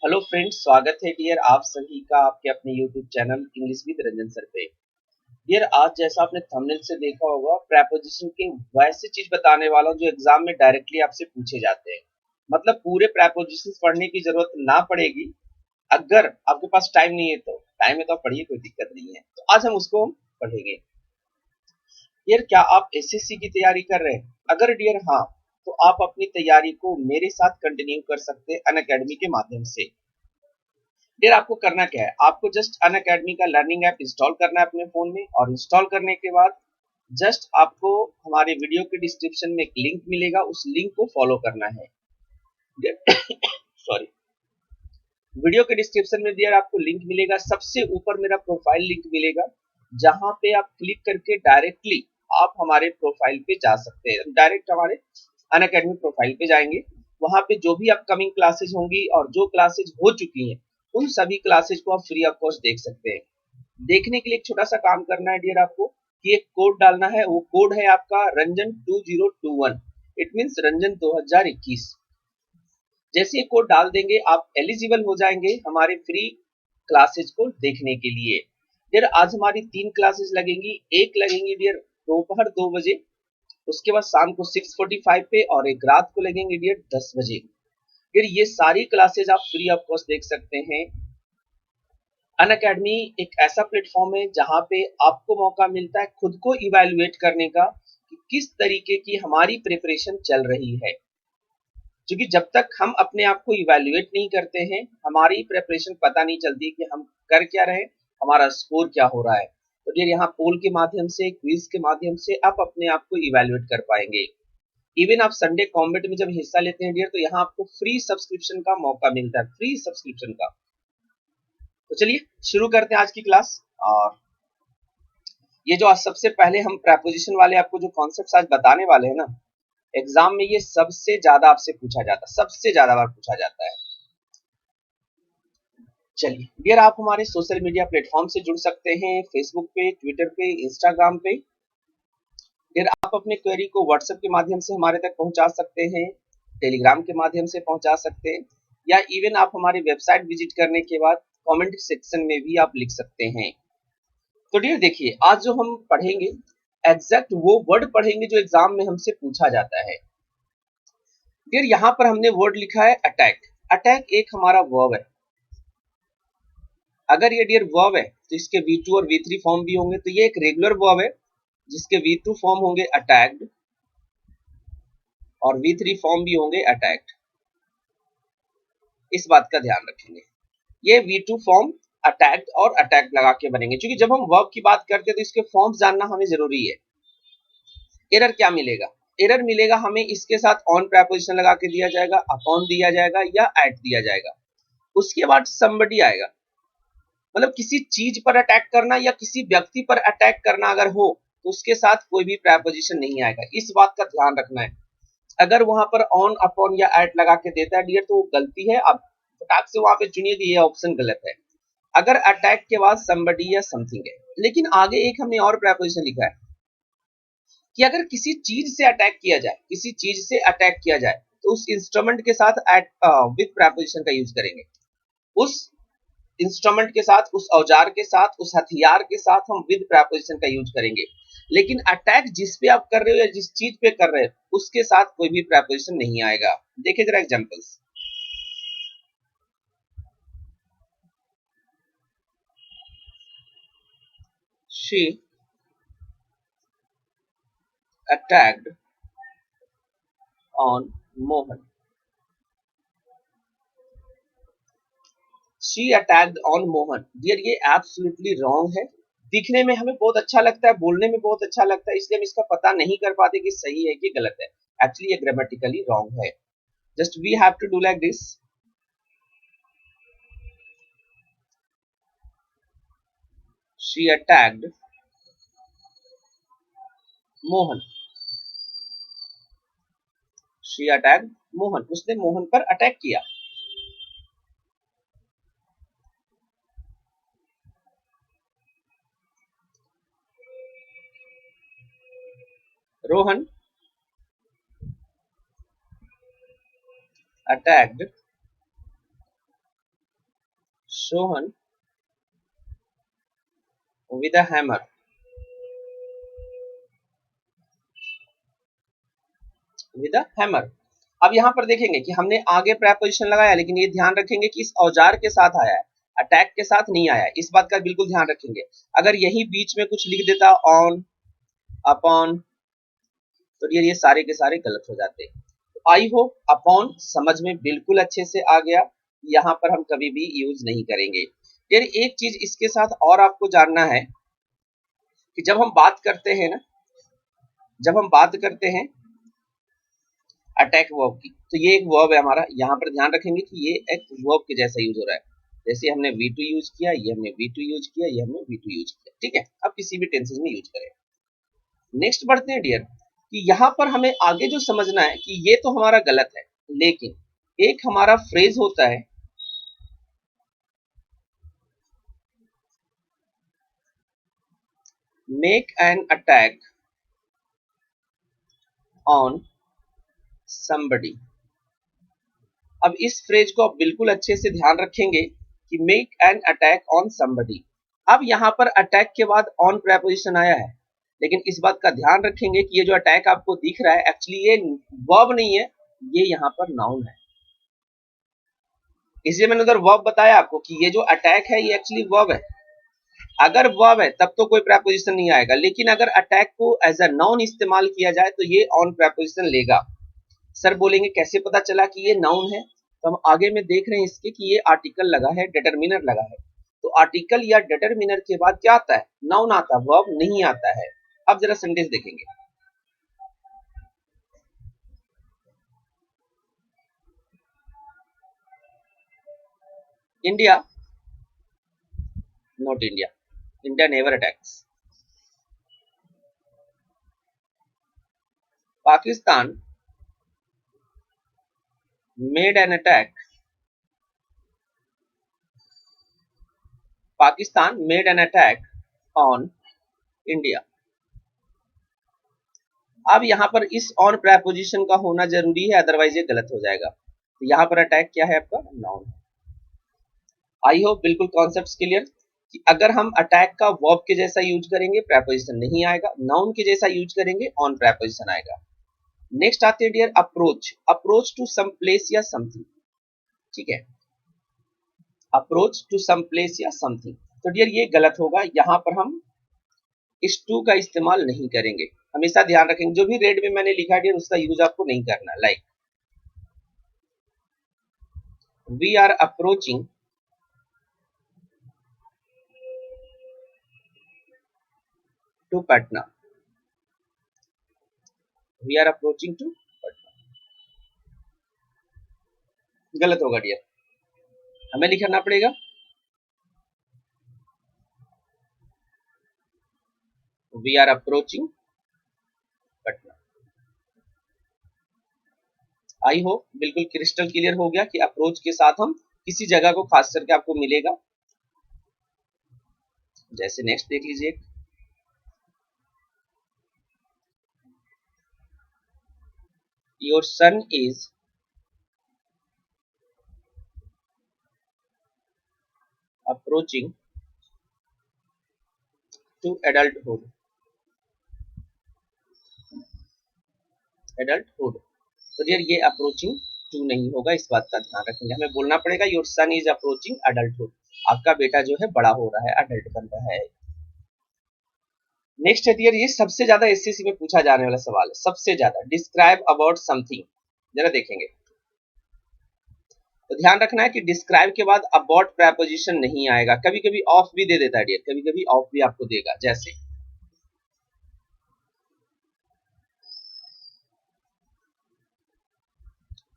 Hello friends, स्वागत है dear आप सभी का आपके अपने YouTube channel English with Ranjan sir पे। डियर, आज जैसा आपने थंबनेल से देखा होगा, प्रेपोजिशन के वैसे चीज बताने वाला हूं जो एग्जाम में डायरेक्टली आपसे पूछे जाते हैं। मतलब पूरे प्रेपोजिशंस पढ़ने की जरूरत ना पड़ेगी। अगर आपके पास टाइम है तो आप पढ़िए, कोई दिक्कत नहीं है। तो आज हम उसको पढ़ेंगे। डियर, क्या आप एसएससी की तैयारी कर रहे हैं? अगर डियर हाँ, तो आप अपनी तैयारी को मेरे साथ कंटिन्यू कर सकते हैं अनअकैडमी के माध्यम से। फिर आपको करना क्या है, आपको जस्ट अन अकेडमी का लर्निंग ऐप इंस्टॉल करना है अपने फोन में, और इंस्टॉल करने के बाद जस्ट आपको हमारे वीडियो के डिस्क्रिप्शन में एक लिंक मिलेगा, उस लिंक को फॉलो करना है। सॉरी, वीडियो के डिस्क्रिप्शन में दिया आपको लिंक मिलेगा, सबसे ऊपर मेरा प्रोफाइल लिंक मिलेगा, जहां पे आप क्लिक करके डायरेक्टली आप हमारे प्रोफाइल पे जा सकते हैं। डायरेक्ट हमारे अन अकेडमी प्रोफाइल पे जाएंगे, वहां पे जो भी अपकमिंग क्लासेज होंगी और जो क्लासेज हो चुकी हैं उन सभी क्लासेज को आप फ्री ऑफ कॉस्ट देख सकते हैं। देखने के लिए एक छोटा सा काम करना है डियर, आपको कि एक कोड डालना है। वो कोड है आपका रंजन 2021। It means Ranjan 2021। जैसे ये कोड डाल देंगे आप एलिजिबल हो जाएंगे हमारे फ्री क्लासेज को देखने के लिए। डियर, आज हमारी 3 क्लासेज लगेंगी। एक लगेंगी डियर दोपहर 2 बजे, उसके बाद शाम को 6:45 पे, और एक रात को लगेंगे डियर 10 बजे। फिर ये सारी क्लासेज आप फ्री ऑफ कॉस्ट देख सकते हैं। अन अकेडमी एक ऐसा प्लेटफॉर्म है जहां पे आपको मौका मिलता है खुद को इवैल्यूएट करने का कि किस तरीके की हमारी प्रिपरेशन चल रही है। क्योंकि जब तक हम अपने आप को इवैल्यूएट नहीं करते हैं, हमारी प्रिपरेशन पता नहीं चलती कि हम कर क्या रहे, हमारा स्कोर क्या हो रहा है। तो फिर यहाँ पोल के माध्यम से, क्विज के माध्यम से आप अपने आप को इवैल्यूएट कर पाएंगे। इवन आप संडे कॉम्बेट में जब हिस्सा लेते हैं डियर, तो यहाँ आपको फ्री सब्सक्रिप्शन का मौका मिलता है, फ्री सब्सक्रिप्शन का। तो चलिए शुरू करते हैं आज की क्लास। और ये जो आज सबसे पहले हम प्रेपोजिशन वाले आपको जो कॉन्सेप्ट्स आज बताने वाले हैं ना, एग्जाम में ये सबसे ज्यादा आपसे पूछा जाता है, सबसे ज्यादा बार पूछा जाता है। चलिए डियर, आप हमारे सोशल मीडिया प्लेटफॉर्म से जुड़ सकते हैं, फेसबुक पे, ट्विटर पे, इंस्टाग्राम पे। डियर, आप अपने क्वेरी को व्हाट्सएप के माध्यम से हमारे तक पहुंचा सकते हैं, टेलीग्राम के माध्यम से पहुंचा सकते हैं, या इवन आप हमारी वेबसाइट विजिट करने के बाद कमेंट सेक्शन में भी आप लिख सकते हैं। तो डियर देखिए, आज जो हम पढ़ेंगे एग्जैक्ट वो वर्ड पढ़ेंगे जो एग्जाम में हमसे पूछा जाता है। डियर, यहाँ पर हमने वर्ड लिखा है अटैक। अटैक एक हमारा वर्ब है। अगर ये डियर वर्ब है तो इसके V2 और V3 फॉर्म भी होंगे। तो ये एक रेगुलर वर्ब है जिसके V2 फॉर्म होंगे अटैक्ड और V3 फॉर्म भी होंगे अटैक्ड। इस बात का ध्यान रखेंगे, ये V2 फॉर्म अटैक्ड और अटैक्ड लगा के बनेंगे, क्योंकि जब हम वर्ब की बात करते हैं तो इसके फॉर्म्स जानना हमें जरूरी है। एरर क्या मिलेगा? एरर मिलेगा हमें इसके साथ ऑन प्रेपोजिशन लगा के दिया जाएगा, अपॉन दिया जाएगा या एट दिया जाएगा। उसके बाद somebody आएगा। मतलब किसी चीज पर अटैक करना या किसी व्यक्ति पर अटैक करना अगर हो तो उसके साथ कोई भी प्रेपोजिशन नहीं आएगा। इस बात का ध्यान रखना है। अगर वहां पर ऑन, अपॉन या एट लगा के देता है डियर, तो वो गलती है। आप फटाक से वहां पे चुनिए कि ये ऑप्शन गलत है। अगर अटैक के बाद somebody या समथिंग है। लेकिन आगे एक हमने और प्रेपोजिशन लिखा है कि अगर किसी चीज से अटैक किया जाए, किसी चीज से अटैक किया जाए, तो उस इंस्ट्रूमेंट के साथ एट विद प्रेपोजिशन का यूज करेंगे। उस इंस्ट्रूमेंट के साथ, उस औजार के साथ, उस हथियार के साथ हम विद प्रेपोजिशन का यूज करेंगे। लेकिन अटैक जिस पे आप कर रहे हो या जिस चीज पे कर रहे हो उसके साथ कोई भी प्रेपोजिशन नहीं आएगा। देखिए जरा examples. She attacked on Mohan. She attacked on Mohan. Dear, ये एब्सोल्युटली रॉन्ग है। दिखने में हमें बहुत अच्छा लगता है, बोलने में बहुत अच्छा लगता है, इसलिए हम इसका पता नहीं कर पाते कि सही है कि गलत है। एक्चुअली ये ग्रामेटिकली रॉन्ग है। Just we have to do like this. She attacked Mohan. She attacked Mohan. उसने मोहन पर अटैक किया। Rohan attacked Shown with a hammer. With a hammer. अब यहाँ पर देखेंगे कि हमने आगे प्रेपोजिशन लगाया, लेकिन ये ध्यान रखेंगे कि इस औजार के साथ आया है, अटैक के साथ नहीं आया। इस बात का बिल्कुल ध्यान रखेंगे। अगर यही बीच में कुछ लिख देता ऑन, अपॉन, तो ये सारे के सारे गलत हो जाते। आई होप अपॉन समझ में बिल्कुल अच्छे से आ गया। यहाँ पर हम कभी भी यूज नहीं करेंगे। फिर एक चीज इसके साथ और आपको जानना है कि जब हम बात करते हैं ना, जब हम बात करते हैं अटैक वर्ब की, तो ये एक वर्ब है हमारा। यहाँ पर ध्यान रखेंगे कि ये एक वर्ब के जैसा यूज हो रहा है। जैसे हमने V2 यूज किया, ये हमने V2 यूज किया, ये हमने V2 यूज किया। ठीक है, अब किसी भी टेंसेस में यूज करें। नेक्स्ट बढ़ते हैं डियर, कि यहाँ पर हमें आगे जो समझना है कि ये तो हमारा गलत है, लेकिन एक हमारा फ्रेज होता है, make an attack on somebody। अब इस फ्रेज को आप बिल्कुल अच्छे से ध्यान रखेंगे कि make an attack on somebody। अब यहाँ पर अटैक के बाद ऑन प्रेपोजिशन आया है, लेकिन इस बात का ध्यान रखेंगे कि ये जो अटैक आपको दिख रहा है एक्चुअली ये वर्ब नहीं है, ये यहाँ पर नाउन है। इसलिए मैंने उधर वर्ब बताया आपको कि ये जो अटैक है ये एक्चुअली वर्ब है। अगर वर्ब है तब तो कोई प्रेपोजिशन नहीं आएगा, लेकिन अगर अटैक को एज अ नाउन इस्तेमाल किया जाए तो ये ऑन प्रेपोजिशन लेगा। सर बोलेंगे कैसे पता चला कि ये नाउन है? तो हम आगे में देख रहे हैं इसके कि ये आर्टिकल लगा है, डिटरमिनर लगा है। तो आर्टिकल या डिटरमिनर के बाद क्या आता है? नाउन आता है, वर्ब नहीं आता है। अब जरा सेंटेंस देखेंगे। India, not India, India never attacks. Pakistan made an attack, Pakistan made an attack on India। अब यहाँ पर इस ऑन प्रेपोजिशन का होना जरूरी है, अदरवाइज ये गलत हो जाएगा। तो यहाँ पर अटैक क्या है आपका? नाउन। आई होप बिल्कुल कॉन्सेप्ट क्लियर कि अगर हम अटैक का वर्ब के जैसा यूज करेंगे प्रेपोजिशन नहीं आएगा, नाउन के जैसा यूज करेंगे ऑन प्रेपोजिशन आएगा। नेक्स्ट आते हैं dear approach, approach to some place या समथिंग। ठीक है, अप्रोच टू सम प्लेस या समथिंग। तो डियर ये गलत होगा, यहाँ पर हम इस टू का इस्तेमाल नहीं करेंगे। हमेशा ध्यान रखेंगे जो भी रेड में मैंने लिखा डियर उसका यूज आपको नहीं करना। Like we are approaching to Patna, we are approaching to Patna, गलत होगा डियर, हमें लिखना पड़ेगा we are approaching Patna. I hope बिल्कुल क्रिस्टल क्लियर हो गया कि अप्रोच के साथ हम किसी जगह को खास करके आपको मिलेगा। जैसे नेक्स्ट देख लीजिए, your son is approaching to adulthood, adulthood. तो डियर ये अप्रोचिंग टू नहीं होगा, इस बात का ध्यान रखेंगे। हमें बोलना पड़ेगा your son is approaching adulthood, आपका बेटा जो है बड़ा हो रहा है, अडल्ट बन रहा है। नेक्स्ट है डियर, ये सबसे ज्यादा एसएससी में पूछा जाने वाला सवाल है, सबसे ज्यादा। डिस्क्राइब अबाउट समथिंग, जरा देखेंगे। तो ध्यान रखना है कि डिस्क्राइब के बाद अबाउट प्रेपोजिशन नहीं आएगा, कभी कभी ऑफ भी दे देता है डियर, कभी कभी ऑफ भी आपको देगा। जैसे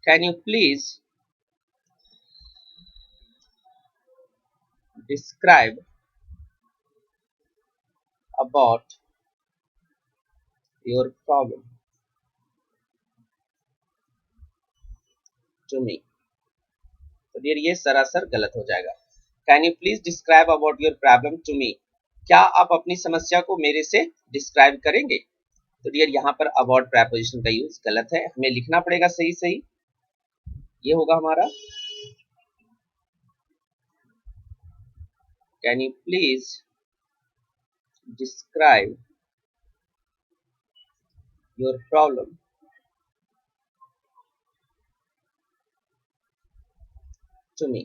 can you please describe about your problem to me. तो डियर ये सरासर गलत हो जाएगा। Can you please describe about your problem to me, क्या आप अपनी समस्या को मेरे से डिस्क्राइब करेंगे? तो डियर यहाँ पर अबाउट प्रेपोजिशन का यूज गलत है, हमें लिखना पड़ेगा सही सही। ये होगा हमारा can you please describe your problem to me.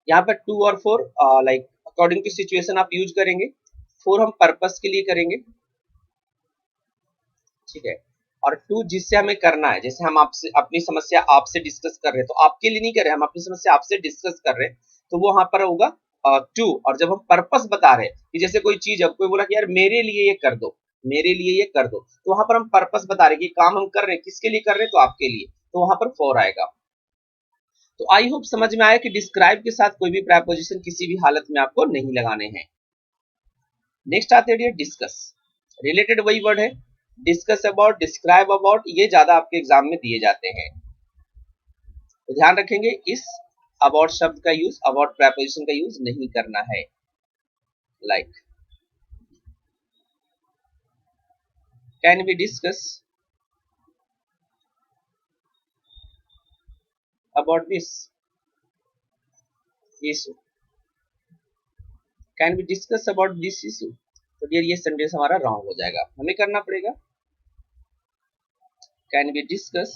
यहाँ पर 2 और 4 लाइक अकॉर्डिंग टू सिचुएशन आप यूज करेंगे। 4 हम पर्पस के लिए करेंगे, ठीक है। और 2 जिससे हमें करना है, जैसे हम आपसे अपनी समस्या आपसे डिस्कस कर रहे हैं, तो आपके लिए नहीं कर रहे, हम अपनी समस्या आपसे डिस्कस कर रहे हैं, तो वो वहां पर होगा 2। और जब हम पर्पस बता रहे हैं कि जैसे कोई चीज है, कोई बोला कि यार मेरे लिए ये कर दो, मेरे लिए ये कर दो, तो वहां पर हम पर्पस बता रहे हैं कि काम हम कर रहे हैं किसके लिए कर रहे हैं, तो आपके लिए, तो वहां पर 4 आएगा। तो आई होप समझ में आया कि डिस्क्राइब के साथ कोई भी प्रेपोजिशन किसी भी हालत में आपको नहीं लगाने हैं। नेक्स्ट आते हैं डिस्कस। रिलेटेड वही वर्ड है, डिस्कस अबाउट, डिस्क्राइब अबाउट, ये ज्यादा आपके एग्जाम में दिए जाते हैं, तो ध्यान रखेंगे इस अबाउट शब्द का यूज, अबाउट प्रेपोजिशन का यूज नहीं करना है। Like can we discuss about this issue, can we discuss about this issue, तो डियर ये सेंटेंस हमारा रॉन्ग हो जाएगा, हमें करना पड़ेगा can we discuss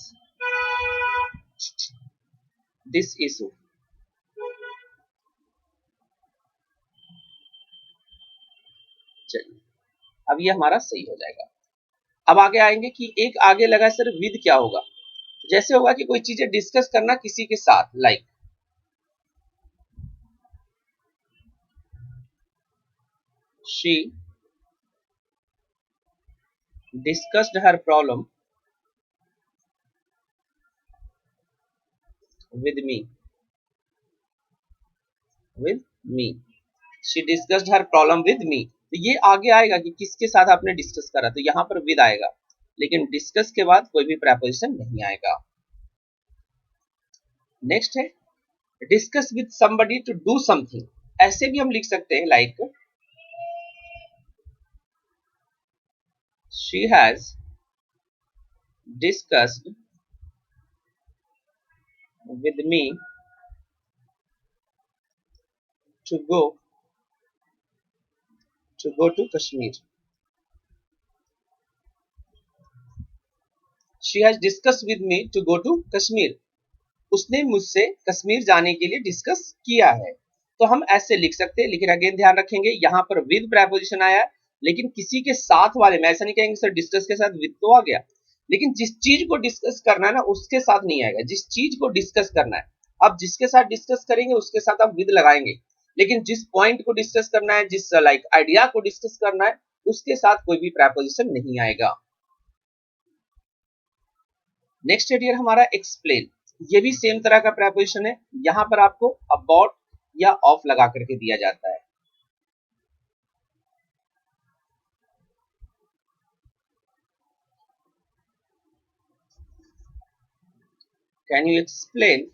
this issue. चलिए अब ये हमारा सही हो जाएगा। अब आगे आएंगे कि एक आगे लगा सर विद क्या होगा, जैसे होगा कि कोई चीजें डिस्कस करना किसी के साथ, like she discussed her problem with me, with me, she discussed her problem with me। तो ये आगे आएगा कि किसके साथ आपने डिस्कस करा, तो यहाँ पर with आएगा, लेकिन डिस्कस के बाद कोई भी प्रेपोजिशन नहीं आएगा। नेक्स्ट है discuss with somebody to do something, ऐसे भी हम लिख सकते हैं, like she has discussed with me to go to Kashmir, she has discussed with me to go to Kashmir, उसने मुझसे कश्मीर जाने के लिए डिस्कस किया है, तो हम ऐसे लिख सकते हैं। लेकिन अगेन ध्यान रखेंगे यहाँ पर विद प्रेपोजिशन आया, लेकिन किसी के साथ वाले में ऐसा नहीं कहेंगे सर डिस्कस के साथ विद तो आ गया, लेकिन जिस चीज को डिस्कस करना है ना उसके साथ नहीं आएगा, जिस चीज को डिस्कस करना है, अब जिसके साथ डिस्कस करेंगे उसके साथ आप विद लगाएंगे, लेकिन जिस पॉइंट को डिस्कस करना है, जिस लाइक आइडिया को डिस्कस करना है, उसके साथ कोई भी प्रेपोजिशन नहीं आएगा। नेक्स्ट है डियर हमारा एक्सप्लेन, ये भी सेम तरह का प्रेपोजिशन है, यहां पर आपको अबाउट या ऑफ लगा करके दिया जाता है। Can you explain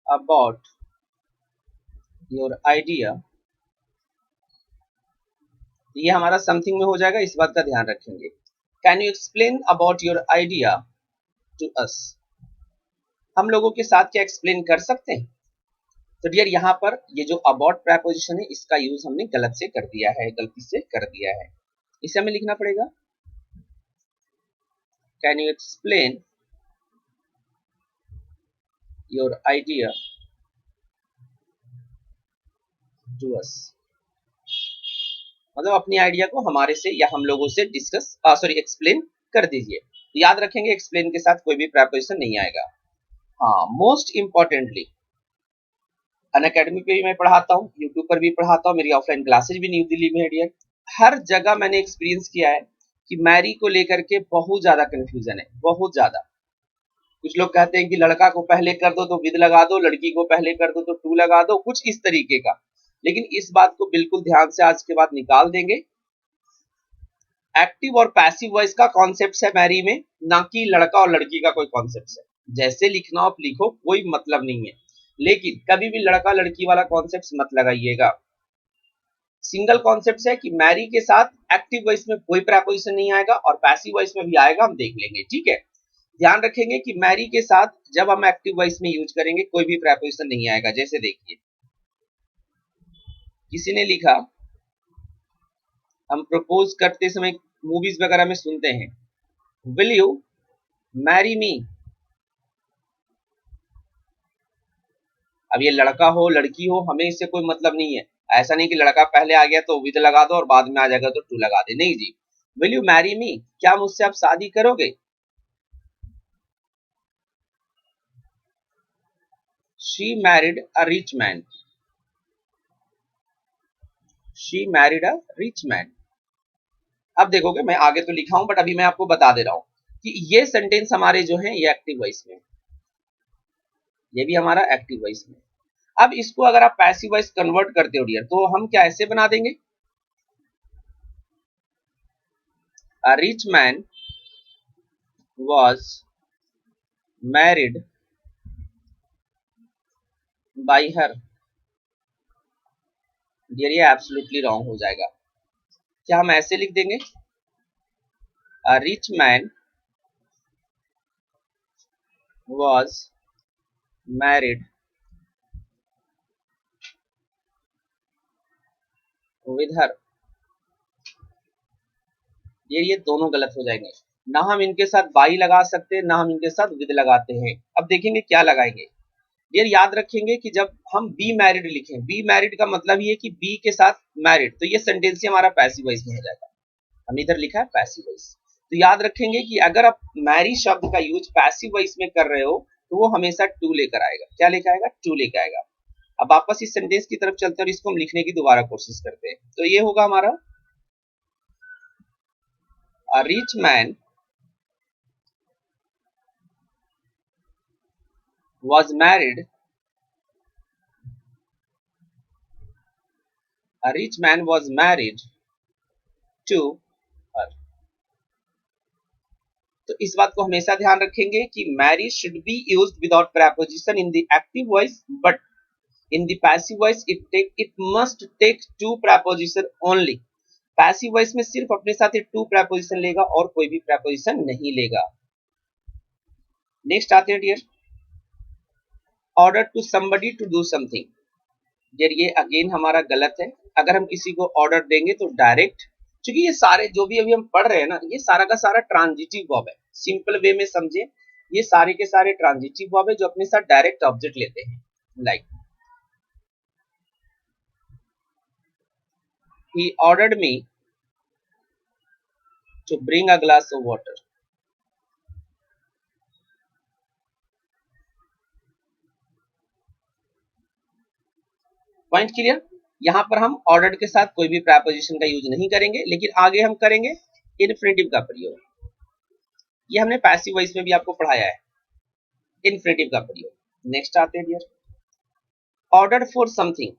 about your idea, ये हमारा समथिंग में हो जाएगा, इस बात का ध्यान रखेंगे। Can you explain about your idea to us, हम लोगों के साथ क्या एक्सप्लेन कर सकते हैं, तो डियर यहाँ पर ये जो अबाउट प्रेपोजिशन है इसका यूज हमने गलत से कर दिया है, गलती से कर दिया है, इसे हमें लिखना पड़ेगा can you explain your idea to us, मतलब अपनी आइडिया को हमारे से या हम लोगों से डिस्कस एक्सप्लेन कर दीजिए। तो याद रखेंगे एक्सप्लेन के साथ कोई भी प्रेपोजिशन नहीं आएगा। हाँ मोस्ट इंपॉर्टेंटली अनअकैडमी पे भी मैं पढ़ाता हूँ, यूट्यूब पर भी पढ़ाता हूँ, मेरी ऑफलाइन क्लासेज भी न्यू दिल्ली में है डियर, हर जगह मैंने एक्सपीरियंस किया है कि मैरी को लेकर के बहुत ज्यादा कंफ्यूजन है, बहुत ज्यादा। कुछ लोग कहते हैं कि लड़का को पहले कर दो तो विद लगा दो, लड़की को पहले कर दो तो टू लगा दो, कुछ इस तरीके का, लेकिन इस बात को बिल्कुल ध्यान से आज के बाद निकाल देंगे। एक्टिव और पैसिव वॉइस का कॉन्सेप्ट है मैरी में, ना कि लड़का और लड़की का कोई कॉन्सेप्ट है, जैसे लिखना आप लिखो कोई मतलब नहीं है, लेकिन कभी भी लड़का लड़की वाला कॉन्सेप्ट मत लगाइएगा। सिंगल कॉन्सेप्ट है कि मैरी के साथ एक्टिव वॉइस में कोई प्रेपोजिशन नहीं आएगा और पैसिव वॉइस में भी आएगा, हम देख लेंगे, ठीक है। ध्यान रखेंगे कि मैरी के साथ जब हम एक्टिव वॉइस में यूज करेंगे कोई भी प्रेपोजिशन नहीं आएगा। जैसे देखिए किसी ने लिखा, हम प्रपोज करते समय मूवीज वगैरह में सुनते हैं, विल यू मैरी मी। अब ये लड़का हो लड़की हो हमें इससे कोई मतलब नहीं है। ऐसा नहीं कि लड़का पहले आ गया तो विद लगा दो और बाद में आ जाएगा तो टू लगा दे, नहीं जी। विल यू मैरी मी, क्या मुझसे आप शादी करोगे। She married a rich man, she married a rich man. अब देखोगे मैं आगे तो लिखा हूं बट अभी मैं आपको बता दे रहा हूं कि ये सेंटेंस हमारे जो है ये एक्टिव वॉइस में, ये भी हमारा एक्टिव वॉइस में। अब इसको अगर आप पैसिव वॉइस कन्वर्ट करते हो डियर तो हम क्या ऐसे बना देंगे, a rich man was married by her। Dear ये एब्सोल्युटली रॉन्ग हो जाएगा। क्या हम ऐसे लिख देंगे, a rich man was married with her। ये दोनों गलत हो जाएंगे। ना हम इनके साथ बाई लगा सकते हैं ना हम इनके साथ विद लगाते हैं। अब देखेंगे क्या लगाएंगे। डियर याद रखेंगे कि जब हम बी मैरिड लिखें, बी मैरिड का मतलब ये कि बी के साथ मैरिड, तो ये सेंटेंस ही हमारा पैसिव वॉइस में हो जाएगा। हमने इधर लिखा है पैसिव वॉइस। तो याद रखेंगे कि अगर आप मैरी शब्द का यूज पैसिव वॉइस में कर रहे हो तो वो हमेशा टू लेकर आएगा। क्या लेकर आएगा, टू लेकर आएगा। अब वापस इस सेंटेंस की तरफ चलते हैं और इसको हम लिखने की दोबारा कोशिश करते हैं। तो ये होगा हमारा, अ rich man was married, a rich man was married to her। तो इस बात को हमेशा ध्यान रखेंगे कि marry should be used without preposition in the active voice, but in the passive voice it must take to preposition only. Passive voice में सिर्फ अपने साथ टू प्रेपोजिशन लेगा और कोई भी प्रेपोजिशन नहीं लेगा। नेक्स्ट आते हैं dear, order to somebody to do something. Dear ये अगेन हमारा गलत है। अगर हम किसी को ऑर्डर देंगे तो डायरेक्ट, क्योंकि ये सारे जो भी अभी हम पढ़ रहे हैं ना ये सारा का सारा ट्रांजिटिव वर्ब है। सिंपल वे में समझे, ये सारे के सारे ट्रांजिटिव वर्ब है जो अपने साथ डायरेक्ट ऑब्जेक्ट लेते हैं। Like he ordered me to bring a glass of water। Point clear. यहां पर हम ऑर्डर के साथ कोई भी प्रेपोजिशन का यूज नहीं करेंगे, लेकिन आगे हम करेंगे इन्फिनेटिव का प्रयोग। ये हमने पैसिव वॉइस में भी आपको पढ़ाया है, इन्फिनेटिव का प्रयोग। नेक्स्ट आते हैं डियर, ऑर्डर फॉर समथिंग।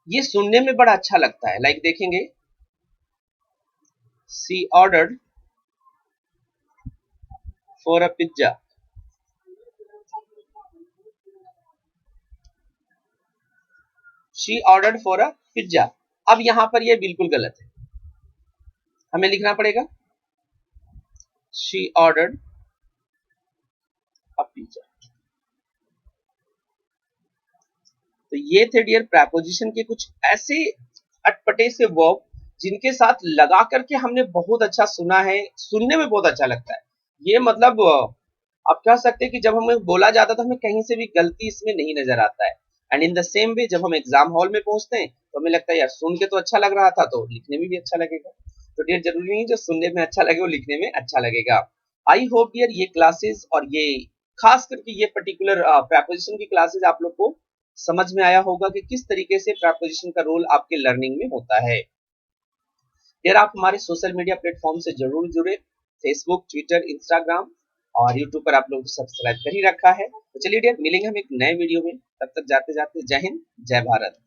ये सुनने में बड़ा अच्छा लगता है। लाइक देखेंगे, she ordered for a pizza. She ordered for a pizza. अब यहां पर यह बिल्कुल गलत है, हमें लिखना पड़ेगा शी ऑर्डर्ड अ पिज्जा। तो ये थे डियर प्रेपोजिशन के कुछ ऐसे अटपटे से वर्ब जिनके साथ लगा करके हमने बहुत अच्छा सुना है, सुनने में बहुत अच्छा लगता है। ये मतलब आप कह सकते हैं कि जब हमें बोला जाता है तो हमें कहीं से भी गलती इसमें नहीं नजर आता है। And in the same way जब हम एग्जाम हॉल में पहुंचते हैं तो हमें लगता है यार सुन के तो अच्छा लग रहा था तो लिखने में भी अच्छा लगेगा। तो डियर जरूरी नहीं जो सुनने में अच्छा लगे वो लिखने में अच्छा लगेगा। आई होप डियर ये क्लासेस और ये खास करके ये पर्टिकुलर प्रेपोजिशन की क्लासेस आप लोग को समझ में आया होगा कि किस तरीके से प्रेपोजिशन का रोल आपके लर्निंग में होता है। डियर आप हमारे सोशल मीडिया प्लेटफॉर्म से जरूर जुड़े, फेसबुक, ट्विटर, इंस्टाग्राम और यूट्यूब पर आप लोग सब्सक्राइब कर ही रखा है। तो चलिए डियर मिलेंगे हम एक नए वीडियो में, तब तक जाते जाते जय हिंद जय भारत।